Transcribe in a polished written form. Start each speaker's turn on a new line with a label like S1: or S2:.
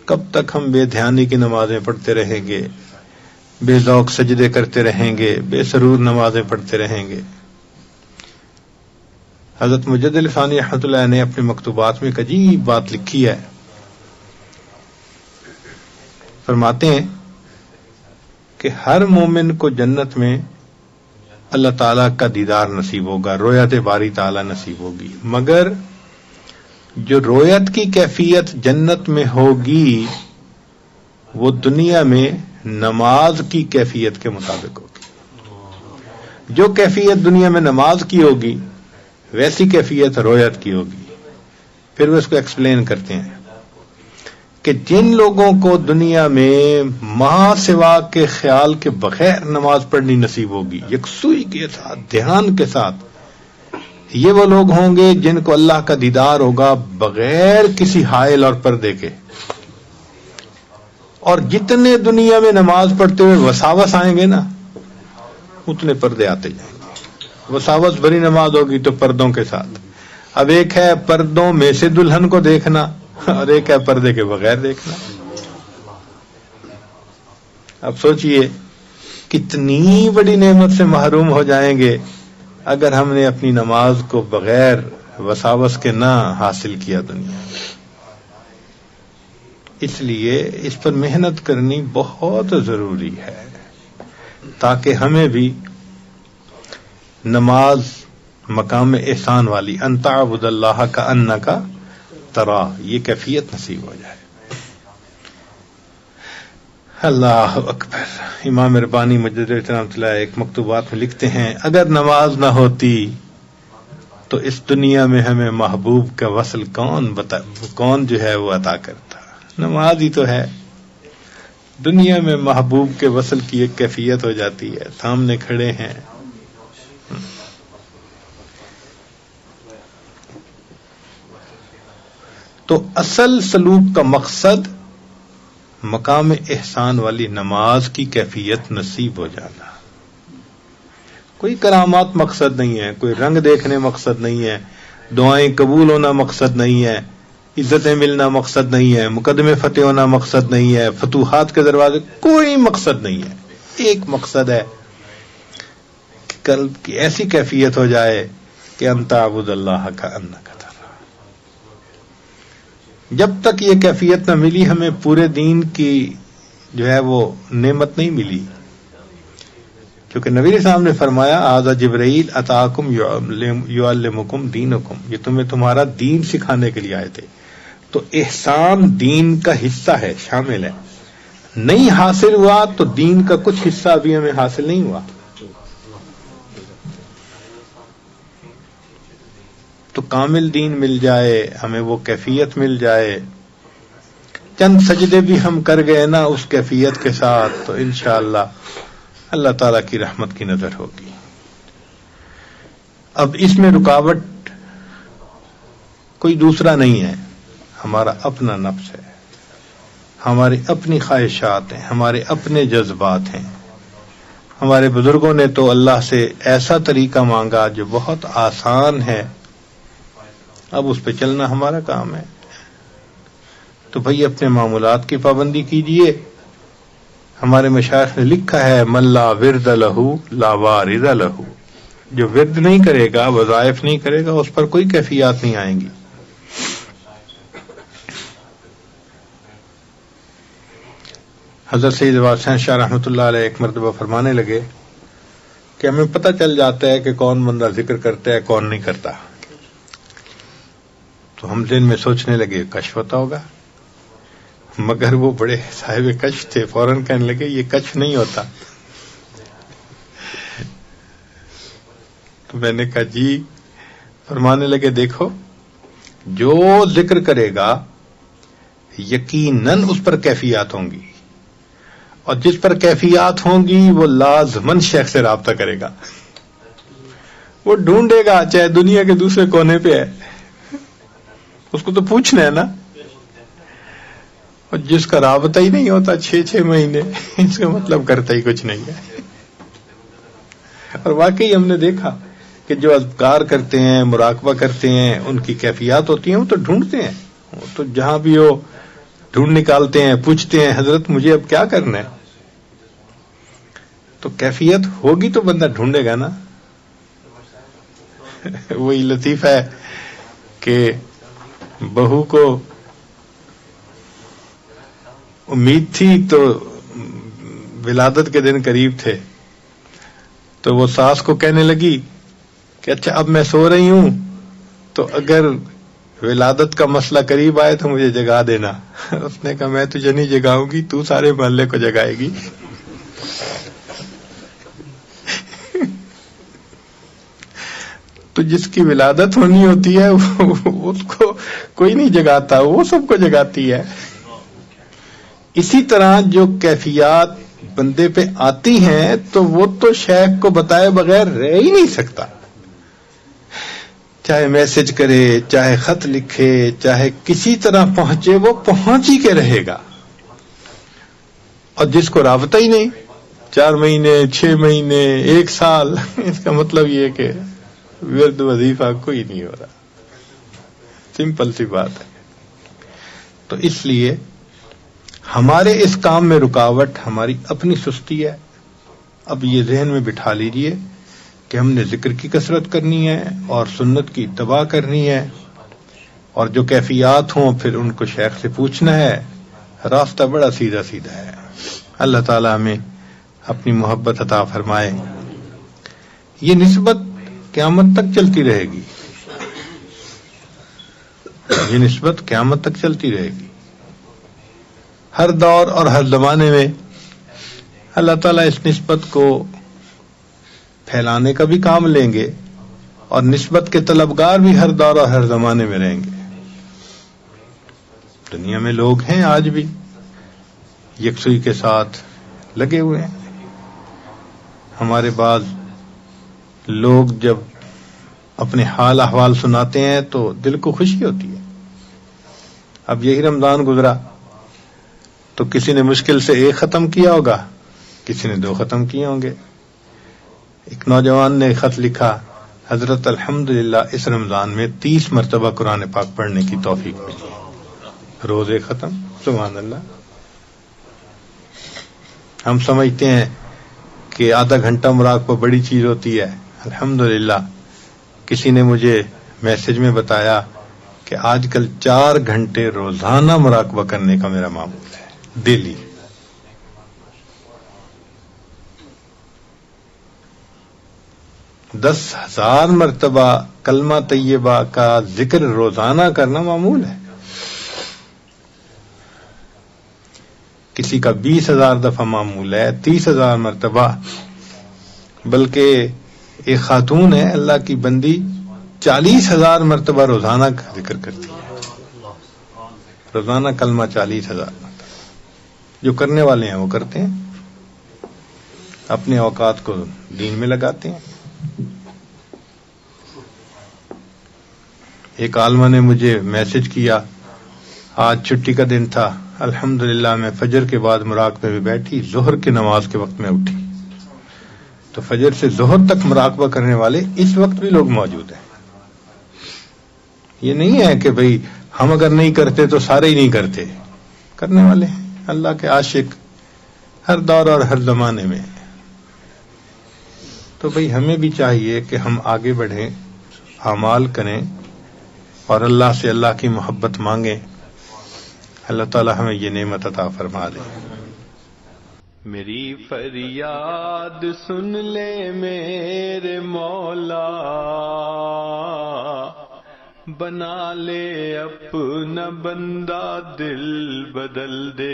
S1: کب تک ہم بے دھیانی کی نمازیں پڑھتے رہیں گے، بے ذوق سجدے کرتے رہیں گے، بے سرور نمازیں پڑھتے رہیں گے؟ حضرت مجد الفانی رحمۃ اللہ نے اپنے مکتوبات میں ایک عجیب بات لکھی ہے. فرماتے ہیں کہ ہر مومن کو جنت میں اللہ تعالیٰ کا دیدار نصیب ہوگا، رویت باری تعالیٰ نصیب ہوگی، مگر جو رویت کی کیفیت جنت میں ہوگی وہ دنیا میں نماز کی کیفیت کے مطابق ہوگی. جو کیفیت دنیا میں نماز کی ہوگی ویسی کیفیت رویت کی ہوگی. پھر وہ اس کو ایکسپلین کرتے ہیں کہ جن لوگوں کو دنیا میں ماں سوا کے خیال کے بغیر نماز پڑھنی نصیب ہوگی، یکسوئی کے ساتھ، دھیان کے ساتھ، یہ وہ لوگ ہوں گے جن کو اللہ کا دیدار ہوگا بغیر کسی حائل اور پردے کے. اور جتنے دنیا میں نماز پڑھتے ہوئے وساوس آئیں گے نا، اتنے پردے آتے جائیں گے. وساوس بھری نماز ہوگی تو پردوں کے ساتھ. اب ایک ہے پردوں میں سے دلہن کو دیکھنا اور ایک ہے پردے کے بغیر دیکھنا. اب سوچئے کتنی بڑی نعمت سے محروم ہو جائیں گے اگر ہم نے اپنی نماز کو بغیر وساوس کے نہ حاصل کیا دنیا میں. اس لیے اس پر محنت کرنی بہت ضروری ہے تاکہ ہمیں بھی نماز مقام احسان والی ان تعبد اللہ کا انک ترا یہ کیفیت نصیب ہو جائے. اللہ اکبر. امام ربانی مجد رحمۃ اللہ ایک مکتوبات میں لکھتے ہیں اگر نماز نہ ہوتی تو اس دنیا میں ہمیں محبوب کا وصل کون جو ہے وہ عطا کرتا. نماز ہی تو ہے. دنیا میں محبوب کے وصل کی ایک کیفیت ہو جاتی ہے، سامنے کھڑے ہیں. تو اصل سلوک کا مقصد مقام احسان والی نماز کی کیفیت نصیب ہو جانا. کوئی کرامات مقصد نہیں ہے، کوئی رنگ دیکھنے مقصد نہیں ہے، دعائیں قبول ہونا مقصد نہیں ہے، عزتیں ملنا مقصد نہیں ہے، مقدمے فتح ہونا مقصد نہیں ہے، فتوحات کے دروازے، کوئی مقصد نہیں ہے. ایک مقصد ہے کہ قلب کی ایسی کیفیت ہو جائے کہ ان تعبد اللہ کا انک ترا. جب تک یہ کیفیت نہ ملی ہمیں پورے دین کی جو ہے وہ نعمت نہیں ملی. کیونکہ نبی علیہ السلام نے فرمایا ھذا جبرائیل اتاکم یعلمکم دینکم، یہ تمہیں تمہارا دین سکھانے کے لیے آئے تھے. تو احسان دین کا حصہ ہے، شامل ہے. نہیں حاصل ہوا تو دین کا کچھ حصہ بھی ہمیں حاصل نہیں ہوا. تو کامل دین مل جائے، ہمیں وہ کیفیت مل جائے، چند سجدے بھی ہم کر گئے نا اس کیفیت کے ساتھ، تو انشاءاللہ اللہ تعالیٰ کی رحمت کی نظر ہوگی. اب اس میں رکاوٹ کوئی دوسرا نہیں ہے، ہمارا اپنا نفس ہے، ہماری اپنی خواہشات ہیں، ہمارے اپنے جذبات ہیں. ہمارے بزرگوں نے تو اللہ سے ایسا طریقہ مانگا جو بہت آسان ہے، اب اس پہ چلنا ہمارا کام ہے. تو بھئی اپنے معمولات کی پابندی کیجئے. ہمارے مشائخ نے لکھا ہے من لا ورد لہ لا وارد لہ، جو ورد نہیں کرے گا، وظائف نہیں کرے گا، اس پر کوئی کیفیات نہیں آئیں گی. حضرت سید واسع شاہ رحمۃ اللہ علیہ ایک مرتبہ فرمانے لگے کہ ہمیں پتہ چل جاتا ہے کہ کون بندہ ذکر کرتا ہے کون نہیں کرتا. تو ہم ذہن میں سوچنے لگے کشف ہوتا ہوگا، مگر وہ بڑے صاحب کشف تھے، فوراً کہنے لگے یہ کشف نہیں ہوتا. تو میں نے کہا جی. فرمانے لگے دیکھو جو ذکر کرے گا یقیناً اس پر کیفیات ہوں گی، اور جس پر کیفیات ہوں گی وہ لازماً شیخ سے رابطہ کرے گا. وہ ڈھونڈے گا چاہے دنیا کے دوسرے کونے پہ ہے، اس کو تو پوچھنا ہے نا. اور جس کا رابطہ ہی نہیں ہوتا 6 مہینے، اس کا مطلب کرتا ہی کچھ نہیں ہے. اور واقعی ہم نے دیکھا کہ جو اذکار کرتے ہیں، مراقبہ کرتے ہیں، ان کی کیفیات ہوتی ہیں، وہ تو ڈھونڈتے ہیں. تو جہاں بھی ہو ڈھونڈ نکالتے ہیں، پوچھتے ہیں حضرت مجھے اب کیا کرنا ہے؟ تو کیفیت ہوگی تو بندہ ڈھونڈے گا نا. وہی لطیفہ ہے کہ بہو کو امید تھی تو ولادت کے دن قریب تھے، تو وہ ساس کو کہنے لگی کہ اچھا اب میں سو رہی ہوں تو اگر ولادت کا مسئلہ قریب آئے تو مجھے جگا دینا. اس نے کہا میں تجھے نہیں جگاؤں گی، تو سارے محلے کو جگائے گی. تو جس کی ولادت ہونی ہوتی ہے اس کو کوئی نہیں جگاتا، وہ سب کو جگاتی ہے. اسی طرح جو کیفیات بندے پہ آتی ہیں تو وہ تو شیخ کو بتائے بغیر رہ ہی نہیں سکتا. چاہے میسج کرے، چاہے خط لکھے، چاہے کسی طرح پہنچے، وہ پہنچ ہی کے رہے گا. اور جس کو رابطہ ہی نہیں، 4 مہینے 6 مہینے 1 سال، اس کا مطلب یہ کہ ورد وظیفہ کوئی نہیں ہو رہا. سمپل سی بات ہے. تو اس لیے ہمارے اس کام میں رکاوٹ ہماری اپنی سستی ہے. اب یہ ذہن میں بٹھا لیجئے کہ ہم نے ذکر کی کثرت کرنی ہے اور سنت کی اتباع کرنی ہے، اور جو کیفیات ہوں پھر ان کو شیخ سے پوچھنا ہے. راستہ بڑا سیدھا سیدھا ہے. اللہ تعالی ہمیں اپنی محبت عطا فرمائے. یہ نسبت قیامت تک چلتی رہے گی، یہ نسبت قیامت تک چلتی رہے گی. ہر دور اور ہر زمانے میں اللہ تعالیٰ اس نسبت کو پھیلانے کا بھی کام لیں گے، اور نسبت کے طلبگار بھی ہر دور اور ہر زمانے میں رہیں گے. دنیا میں لوگ ہیں آج بھی یکسوئی کے ساتھ لگے ہوئے ہیں. ہمارے بعض لوگ جب اپنے حال احوال سناتے ہیں تو دل کو خوشی ہوتی ہے. اب یہی رمضان گزرا تو کسی نے مشکل سے 1 ختم کیا ہوگا، کسی نے 2 ختم کیے ہوں گے. ایک نوجوان نے خط لکھا، حضرت الحمدللہ اس رمضان میں 30 مرتبہ قرآن پاک پڑھنے کی توفیق ملی. روزے ختم. سبحان اللہ. ہم سمجھتے ہیں کہ آدھا گھنٹہ مراقبہ بڑی چیز ہوتی ہے. الحمدللہ کسی نے مجھے میسج میں بتایا کہ آج کل 4 گھنٹے روزانہ مراقبہ کرنے کا میرا معمول ہے ڈیلی. دس 10,000 مرتبہ کلمہ طیبہ کا ذکر روزانہ کرنا معمول ہے. کسی کا 20,000 دفعہ معمول ہے، 30,000 مرتبہ. بلکہ ایک خاتون ہے اللہ کی بندی، 40,000 مرتبہ روزانہ کا ذکر کرتی ہے. روزانہ کلمہ 40,000 مرتبہ. جو کرنے والے ہیں وہ کرتے ہیں، اپنے اوقات کو دین میں لگاتے ہیں. ایک عالمہ نے مجھے میسج کیا، آج چھٹی کا دن تھا، الحمدللہ میں فجر کے بعد مراقبے میں بیٹھی، ظہر کی نماز کے وقت میں اٹھی. تو فجر سے ظہر تک مراقبہ کرنے والے اس وقت بھی لوگ موجود ہیں. یہ نہیں ہے کہ بھئی ہم اگر نہیں کرتے تو سارے ہی نہیں کرتے. کرنے والے ہیں اللہ کے عاشق ہر دور اور ہر زمانے میں. تو بھئی ہمیں بھی چاہیے کہ ہم آگے بڑھیں، اعمال کریں اور اللہ سے اللہ کی محبت مانگیں. اللہ تعالی ہمیں یہ نعمت عطا فرما دے.
S2: میری فریاد سن لے میرے مولا، بنا لے اپنا بندہ دل بدل دے.